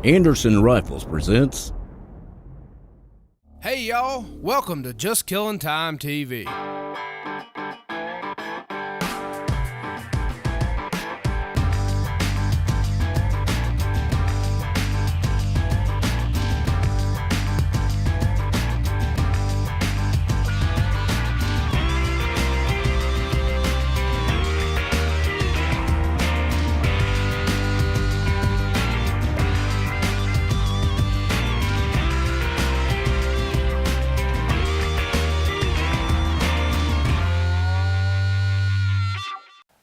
Anderson Rifles presents. Hey y'all, welcome to Just Killing Time TV.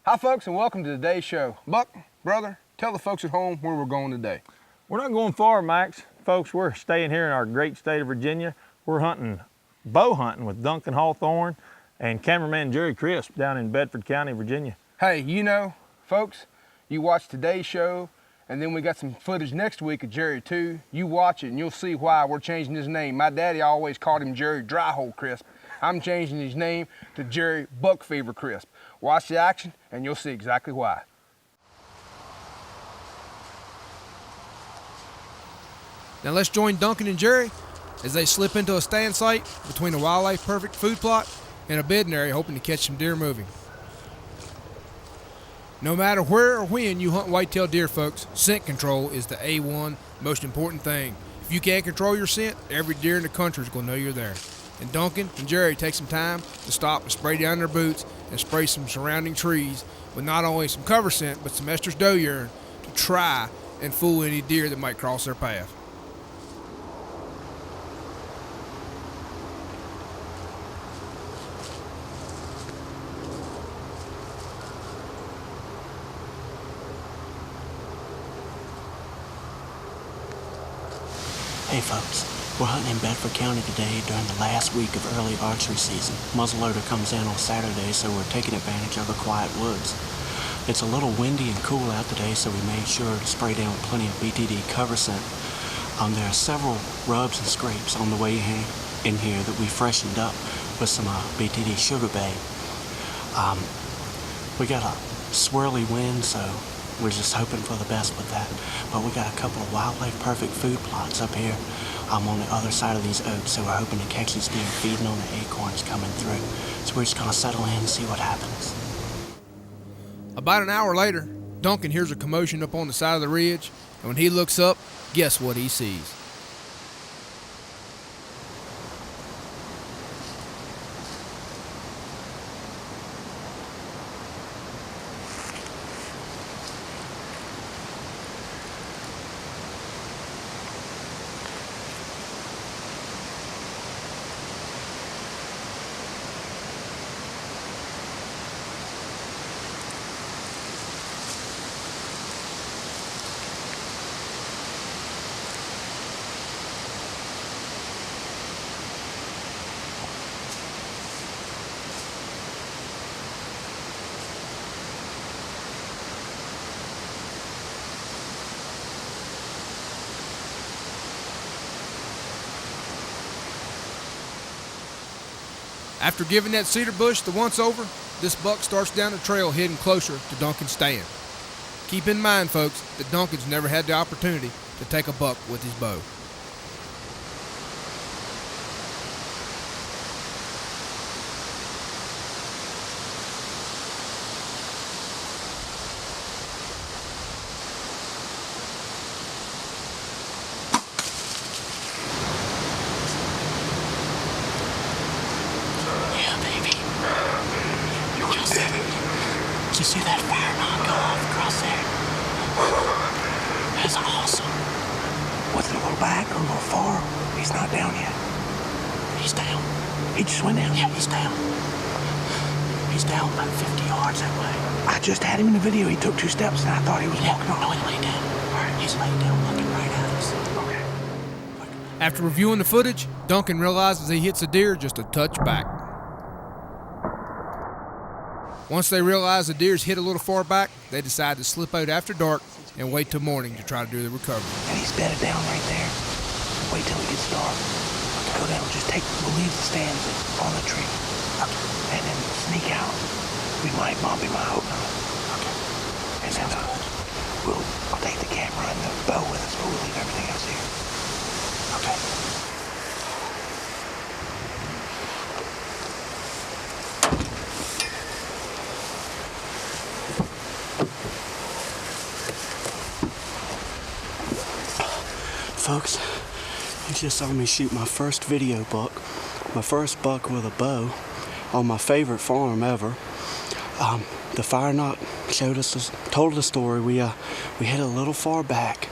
Hi folks, and welcome to today's show. Buck, brother, tell the folks at home where we're going today. We're not going far, Max. Folks, we're staying here in our great state of Virginia. We're bow hunting with Duncan Hawthorne and cameraman Jerry Crisp down in Bedford County, Virginia. Hey, you know, folks, you watch today's show, and then we got some footage next week of Jerry too. You watch it and you'll see why we're changing his name. My daddy always called him Jerry Dryhole Crisp. I'm changing his name to Jerry Buck Fever Crisp. Watch the action and you'll see exactly why. Now let's join Duncan and Jerry as they slip into a stand site between a wildlife perfect food plot and a bedding area hoping to catch some deer moving. No matter where or when you hunt whitetail deer, folks, scent control is the A1 most important thing. If you can't control your scent, every deer in the country is going to know you're there. And Duncan and Jerry take some time to stop and spray down their boots and spray some surrounding trees with not only some cover scent, but some estrus doe urine to try and fool any deer that might cross their path. Hey folks, we're hunting in Bedford County today during the last week of early archery season. Muzzleloader comes in on Saturday, so we're taking advantage of the quiet woods. It's a little windy and cool out today, so we made sure to spray down plenty of BTD cover scent. There are several rubs and scrapes on the way in here that we freshened up with some BTD Sugar Bay. We got a swirly wind, so we're just hoping for the best with that. But we got a couple of wildlife perfect food plots up here on the other side of these oaks, so we're hoping to catch these deer feeding on the acorns coming through. So we're just gonna settle in and see what happens. About an hour later, Duncan hears a commotion up on the side of the ridge, and when he looks up, guess what he sees? After giving that cedar bush the once over, this buck starts down the trail heading closer to Duncan's stand. Keep in mind, folks, that Duncan's never had the opportunity to take a buck with his bow. Did you see that fire knock go off across there? That's awesome. Was it a little back or a little far? He's not down yet. He's down. He just went down? Yeah, he's down. He's down about 50 yards that way. I just had him in the video. He took 2 steps and I thought he was walking off. No, he laid down. All right, he's laid down looking right at us. Okay. After reviewing the footage, Duncan realizes he hits a deer just a touch back. Once they realize the deer's hit a little far back, they decide to slip out after dark and wait till morning to try to do the recovery. And he's bedded down right there. Wait till it gets dark. Go down, we'll leave the stands on the tree. And then sneak out. We might bump him, I hope not. And then I'll take the camera and the bow with us, but we'll leave everything else here. Okay. Folks, you just saw me shoot my first video buck, my first buck with a bow on my favorite farm ever. The fire knock told the story. We hit a little far back,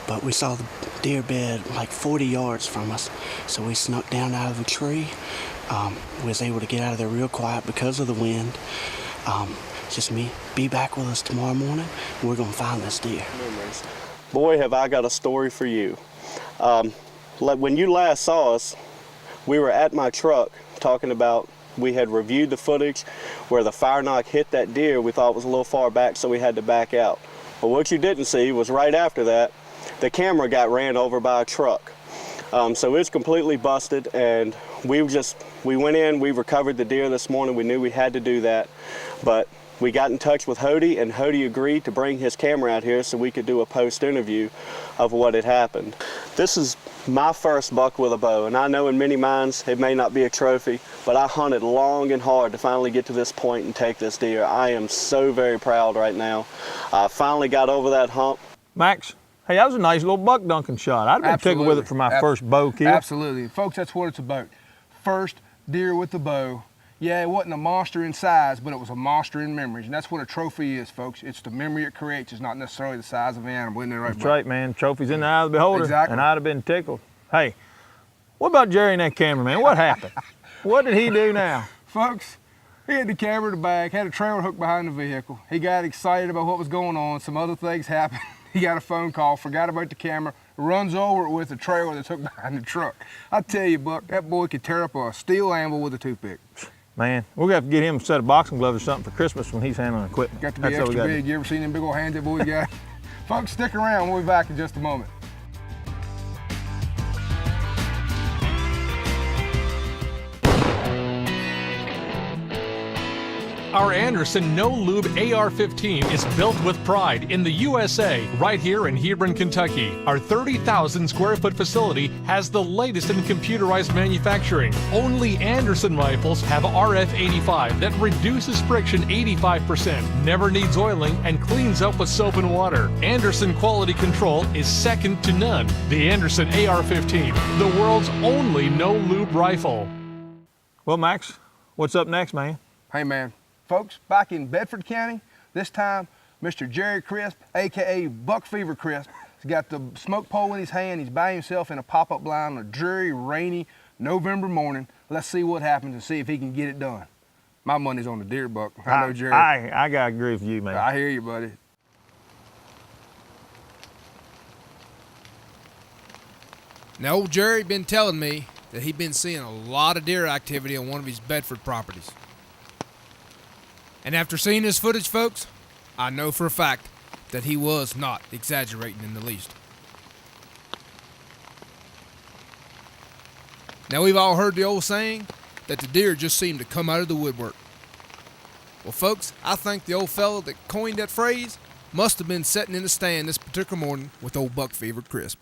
but we saw the deer bed like 40 yards from us. So we snuck down out of a tree. We was able to get out of there real quiet because of the wind. Just me. Be back with us tomorrow morning. We're gonna find this deer. Boy, have I got a story for you. When you last saw us, we were at my truck talking about, we had reviewed the footage where the fire knock hit that deer. We thought it was a little far back, so we had to back out. But what you didn't see was right after that, the camera got ran over by a truck. So it's completely busted, and we went in, we recovered the deer this morning. We knew we had to do that, but we got in touch with Hody, and Hody agreed to bring his camera out here so we could do a post-interview of what had happened. This is my first buck with a bow, and I know in many minds it may not be a trophy, but I hunted long and hard to finally get to this point and take this deer. I am so very proud right now. I finally got over that hump. Max, hey, that was a nice little buck Duncan shot. I'd have been tickled with it for my first bow kill. Absolutely. Folks, that's what it's about. First deer with the bow. Yeah, it wasn't a monster in size, but it was a monster in memories. And that's what a trophy is, folks. It's the memory it creates. It's not necessarily the size of the animal. Isn't it right, That's right, man. Trophy's in the eye of the beholder. Exactly. And I'd have been tickled. Hey, what about Jerry and that cameraman? What happened? What did he do now? Folks, he had the camera in the back, had a trailer hook behind the vehicle. He got excited about what was going on. Some other things happened. He got a phone call, forgot about the camera, runs over it with a trailer that's hooked behind the truck. I tell you, Buck, that boy could tear up a steel anvil with a toothpick. Man, we're gonna have to get him a set of boxing gloves or something for Christmas when he's handling equipment. Got to be extra big. You ever seen them big old hands that boy got? Folks, stick around. We'll be back in just a moment. Our Anderson No Lube AR-15 is built with pride in the USA, right here in Hebron, Kentucky. Our 30,000 square foot facility has the latest in computerized manufacturing. Only Anderson rifles have RF85 that reduces friction 85%, never needs oiling, and cleans up with soap and water. Anderson quality control is second to none. The Anderson AR-15, the world's only no lube rifle. Well, Max, what's up next, man? Hey, man. Folks, back in Bedford County, this time, Mr. Jerry Crisp, AKA Buck Fever Crisp, has got the smoke pole in his hand. He's by himself in a pop-up blind on a dreary, rainy November morning. Let's see what happens and see if he can get it done. My money's on the deer, Buck. I know, Jerry. I gotta agree with you, man. I hear you, buddy. Now, old Jerry been telling me that he'd been seeing a lot of deer activity on one of his Bedford properties. And after seeing this footage, folks, I know for a fact that he was not exaggerating in the least. Now, we've all heard the old saying that the deer just seem to come out of the woodwork. Well, folks, I think the old fellow that coined that phrase must have been sitting in the stand this particular morning with old Buck Fever Crisp.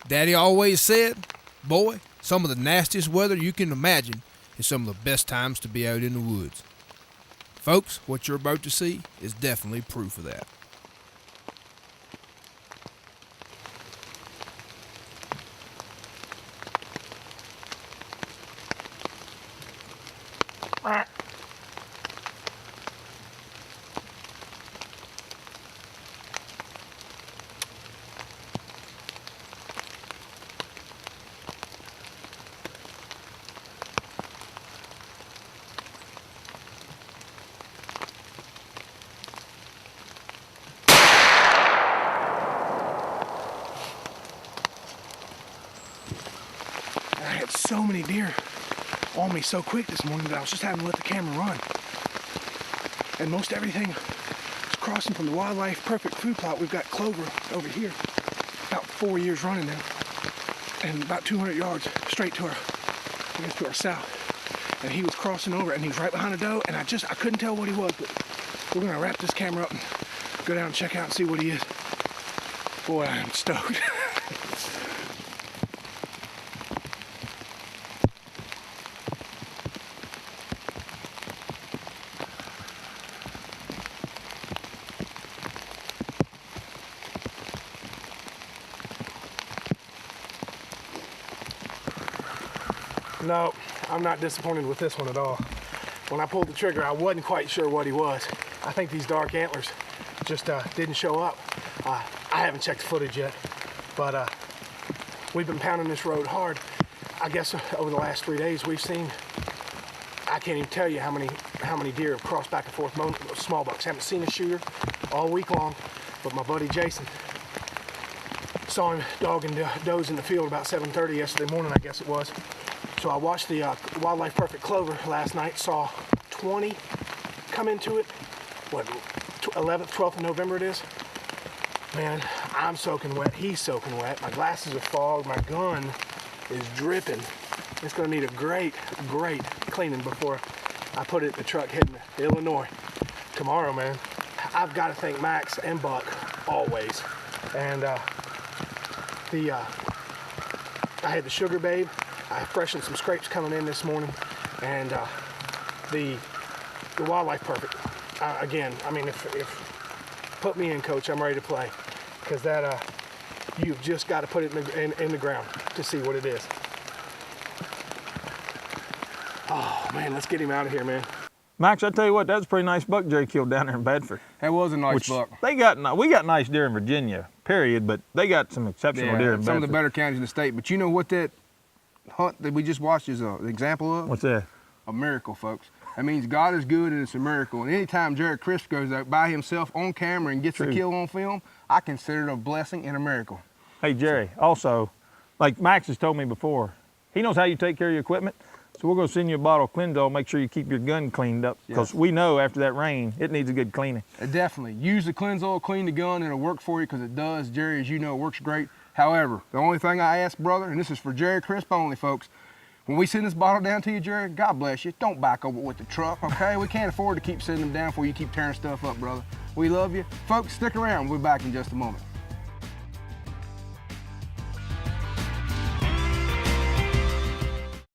Daddy always said, boy, some of the nastiest weather you can imagine is some of the best times to be out in the woods. Folks, what you're about to see is definitely proof of that. I had so many deer on me so quick this morning that I was just having to let the camera run. And most everything is crossing from the wildlife perfect food plot. We've got clover over here, about 4 years running now, and about 200 yards straight to our south. And he was crossing over, and he was right behind a doe, and I couldn't tell what he was, but we're gonna wrap this camera up and go down and check out and see what he is. Boy, I am stoked. No, I'm not disappointed with this one at all. When I pulled the trigger, I wasn't quite sure what he was. I think these dark antlers just didn't show up. I haven't checked the footage yet, but we've been pounding this road hard. I guess over the last 3 days we've seen, I can't even tell you how many deer have crossed back and forth, small bucks. Haven't seen a shooter all week long, but my buddy Jason saw him dogging does in the field about 7:30 yesterday morning, I guess it was. So I watched the Wildlife Perfect Clover last night, saw 20 come into it. What, 11th, 12th of November it is? Man, I'm soaking wet, he's soaking wet. My glasses are fogged, my gun is dripping. It's gonna need a great cleaning before I put it in the truck heading to Illinois tomorrow, man. I've gotta thank Max and Buck, always. And I had the Sugar Babe. I freshened some scrapes coming in this morning, and the Wildlife Perfect. Again, I mean, if put me in, coach, I'm ready to play, because that you've just got to put it in the ground to see what it is. Oh man, let's get him out of here, man. Max, I tell you what, that was a pretty nice buck Jerry killed down there in Bedford. That was a nice buck. We got nice deer in Virginia, period, but they got some exceptional deer in Bedford. Some of the better counties in the state. But you know what that hunt that we just watched is an example of? What's that? A miracle, folks. That means God is good and it's a miracle. And anytime Jared Crisp goes out by himself on camera and gets a kill on film, I consider it a blessing and a miracle. Hey, Jerry, also, like Max has told me before, he knows how you take care of your equipment. So we're going to send you a bottle of Cleansol. Make sure you keep your gun cleaned up, because we know after that rain, it needs a good cleaning. Definitely. Use the Cleansol, clean the gun, and it'll work for you, because it does. Jerry, as you know, it works great. However, the only thing I ask, brother, and this is for Jerry Crisp only, folks, when we send this bottle down to you, Jerry, God bless you, don't back over with the truck, okay? We can't afford to keep sending them down before you keep tearing stuff up, brother. We love you. Folks, stick around. We'll be back in just a moment.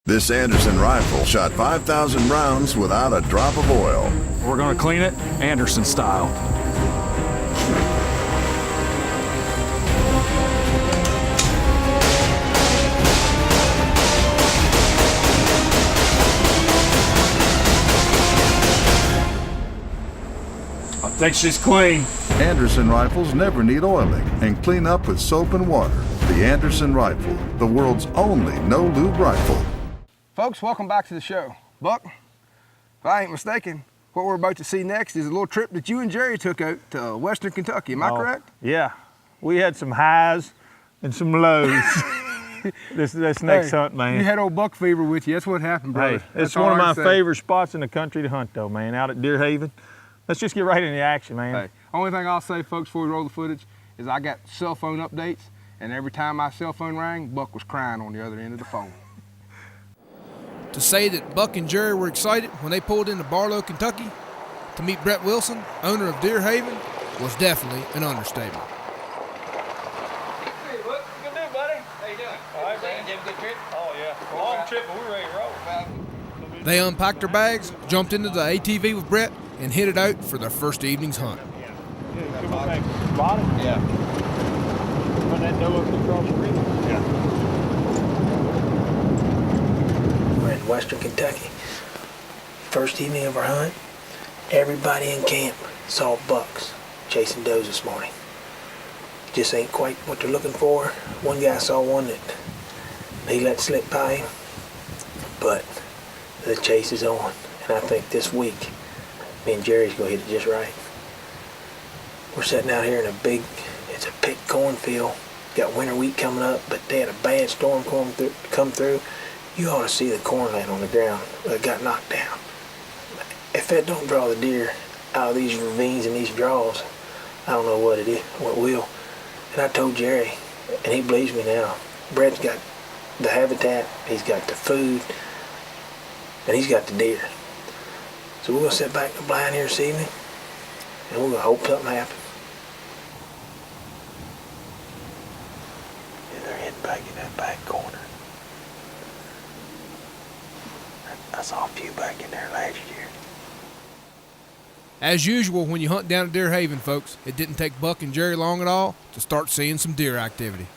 This Anderson rifle shot 5,000 rounds without a drop of oil. We're gonna clean it Anderson style. I think she's clean. Anderson rifles never need oiling and clean up with soap and water. The Anderson rifle, the world's only no-lube rifle. Folks, welcome back to the show. Buck, if I ain't mistaken, what we're about to see next is a little trip that you and Jerry took out to Western Kentucky. Am I correct? Yeah. We had some highs and some lows this next hunt, man. You had old buck fever with you. That's what happened, brother. Hey, it's one of my favorite spots in the country to hunt, though, man, out at Deer Haven. Let's just get right into the action, man. Hey, only thing I'll say, folks, before we roll the footage, is I got cell phone updates, and every time my cell phone rang, Buck was crying on the other end of the phone. To say that Buck and Jerry were excited when they pulled into Barlow, Kentucky to meet Brett Wilson, owner of Deer Haven, was definitely an understatement. Hey, what you gonna do, buddy? you have a good trip? Oh, yeah. Long trip, but we're ready to roll. They unpacked their bags, jumped into the ATV with Brett, and headed out for their first evening's hunt. Come on, back. Bottom? Yeah. Run that dough up across the river? Yeah. We're in western Kentucky. First evening of our hunt, everybody in camp saw bucks chasing does this morning. Just ain't quite what they're looking for. One guy saw one that he let slip by him, but the chase is on. And I think this week, me and Jerry's gonna hit it just right. We're sitting out here in it's a picked cornfield. Got winter wheat coming up, but they had a bad storm come through. You ought to see the corn laying on the ground. It got knocked down. If that don't draw the deer out of these ravines and these draws, I don't know what will. And I told Jerry, and he believes me now, Brett's got the habitat, he's got the food, and he's got the deer. So we're gonna sit back in the blind here this evening, and we're gonna hope something happens. Yeah, they're heading back in that back corner. I saw a few back in there last year. As usual, when you hunt down at Deer Haven, folks, it didn't take Buck and Jerry long at all to start seeing some deer activity.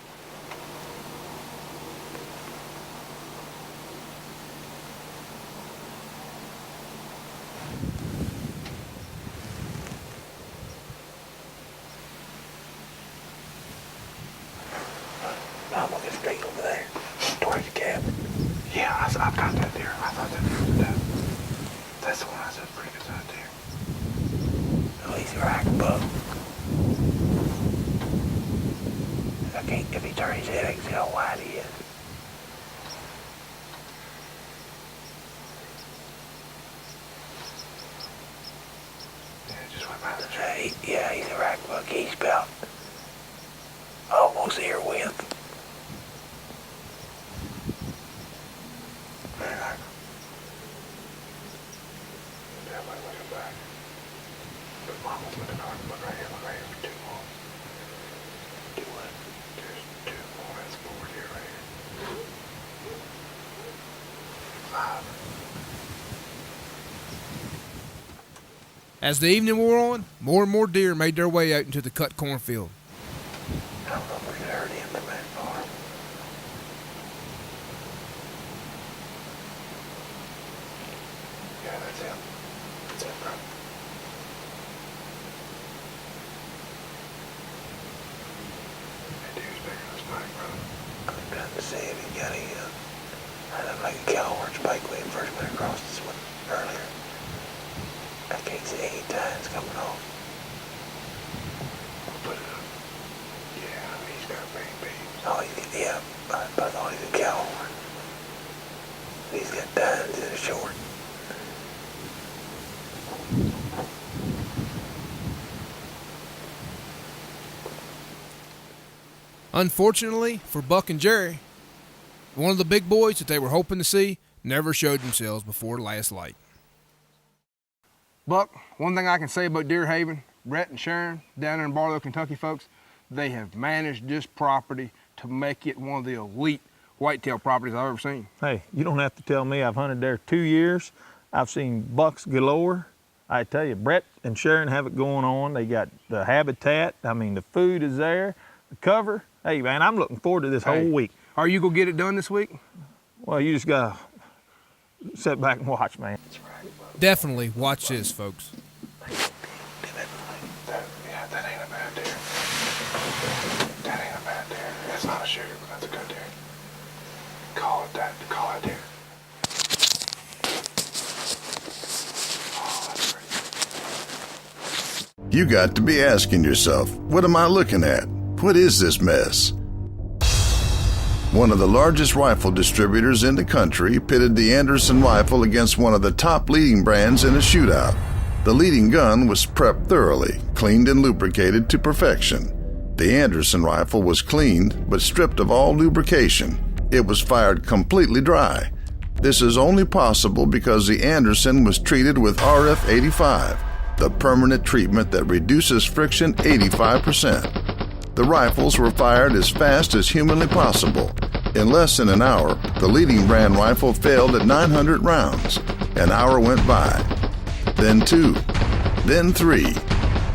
I'm gonna get straight over there, towards the cabin. Yeah, I've got that deer. I thought that deer was dead. That's the one I said pretty good out there. Oh, he's a rack buck. If he turns his head, I can see how wide he is. Yeah, just went by the tree. Yeah, he's a rack buck. He's about almost ear width. Very nice. Everybody looking back. But Mama's looking hard. Look right here for two more. Do what? There's two more. That's four deer right here. 5. As the evening wore on, more and more deer made their way out into the cut cornfield. I don't know if we could hurt him from that far. Yeah, that's him. That's it, bro. That deer's bigger than his bike, bro. I'm trying to see if he got I look like a cowhorn spike when he first went across this one earlier. I can't see any tines coming off. Put it up. Yeah, he's got big beams. Oh, yeah, I thought he was a cowhorn. He's got tines that are short. Unfortunately for Buck and Jerry, one of the big boys that they were hoping to see never showed themselves before last light. Buck, one thing I can say about Deer Haven, Brett and Sharon down there in Barlow, Kentucky, folks, they have managed this property to make it one of the elite whitetail properties I've ever seen. Hey, you don't have to tell me. I've hunted there 2 years. I've seen bucks galore. I tell you, Brett and Sharon have it going on. They got the habitat. I mean, the food is there, the cover. Hey, man, I'm looking forward to this whole week. Are you going to get it done this week? Well, you just got to sit back and watch, man. Definitely watch this, folks. Yeah, that ain't a bad deer. That ain't a bad deer. That's not a shooter, but that's a good deer. Call it that. Call it deer. Oh, that's great. You got to be asking yourself, what am I looking at? What is this mess? One of the largest rifle distributors in the country pitted the Anderson rifle against one of the top leading brands in a shootout. The leading gun was prepped thoroughly, cleaned and lubricated to perfection. The Anderson rifle was cleaned, but stripped of all lubrication. It was fired completely dry. This is only possible because the Anderson was treated with RF85, the permanent treatment that reduces friction 85%. The rifles were fired as fast as humanly possible. In less than an hour, the leading brand rifle failed at 900 rounds. An hour went by. Then 2. Then 3.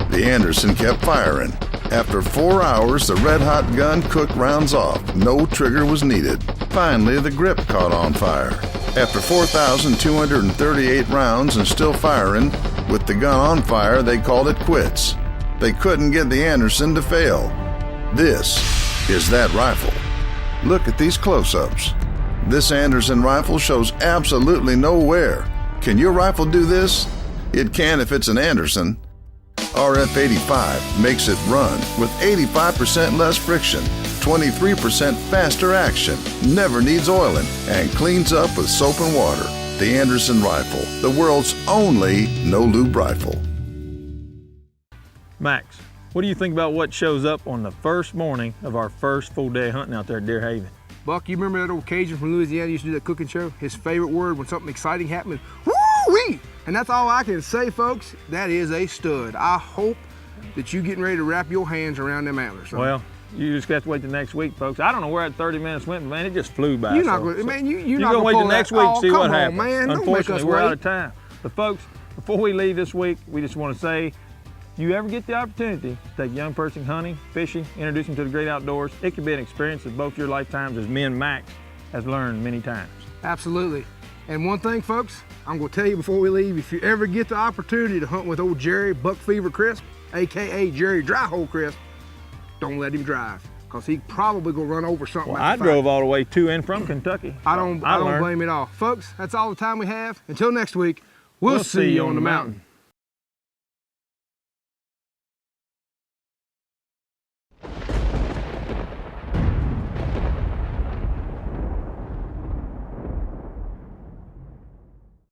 The Anderson kept firing. After 4 hours, the red-hot gun cooked rounds off. No trigger was needed. Finally, the grip caught on fire. After 4,238 rounds and still firing, with the gun on fire, they called it quits. They couldn't get the Anderson to fail. This is that rifle. Look at these close-ups. This Anderson rifle shows absolutely no wear. Can your rifle do this? It can if it's an Anderson. RF85 makes it run with 85% less friction, 23% faster action, never needs oiling, and cleans up with soap and water. The Anderson rifle, the world's only no-lube rifle. Max, what do you think about what shows up on the first morning of our first full day hunting out there at Deer Haven? Buck, you remember that old Cajun from Louisiana used to do that cooking show? His favorite word when something exciting happened, woo-wee! And that's all I can say, folks. That is a stud. I hope that you getting ready to wrap your hands around them antlers. Son. Well, you just got to wait the next week, folks. I don't know where that 30 minutes went, but man, it just flew by. You're not going to, man, you're not going to wait the next week to see what happens. Man. Unfortunately, we're out of time. But folks, before we leave this week, we just want to say, you ever get the opportunity to take a young person hunting, fishing, introduce them to the great outdoors, it can be an experience that both your lifetimes, as me and Max has learned many times. Absolutely. And one thing, folks, I'm going to tell you before we leave, if you ever get the opportunity to hunt with old Jerry Buck Fever Crisp, AKA Jerry Dryhole Crisp, don't let him drive, because he probably going to run over something. Well, I drove all the way to and from Kentucky. I don't blame it all. Folks, that's all the time we have. Until next week, we'll see you on the mountain.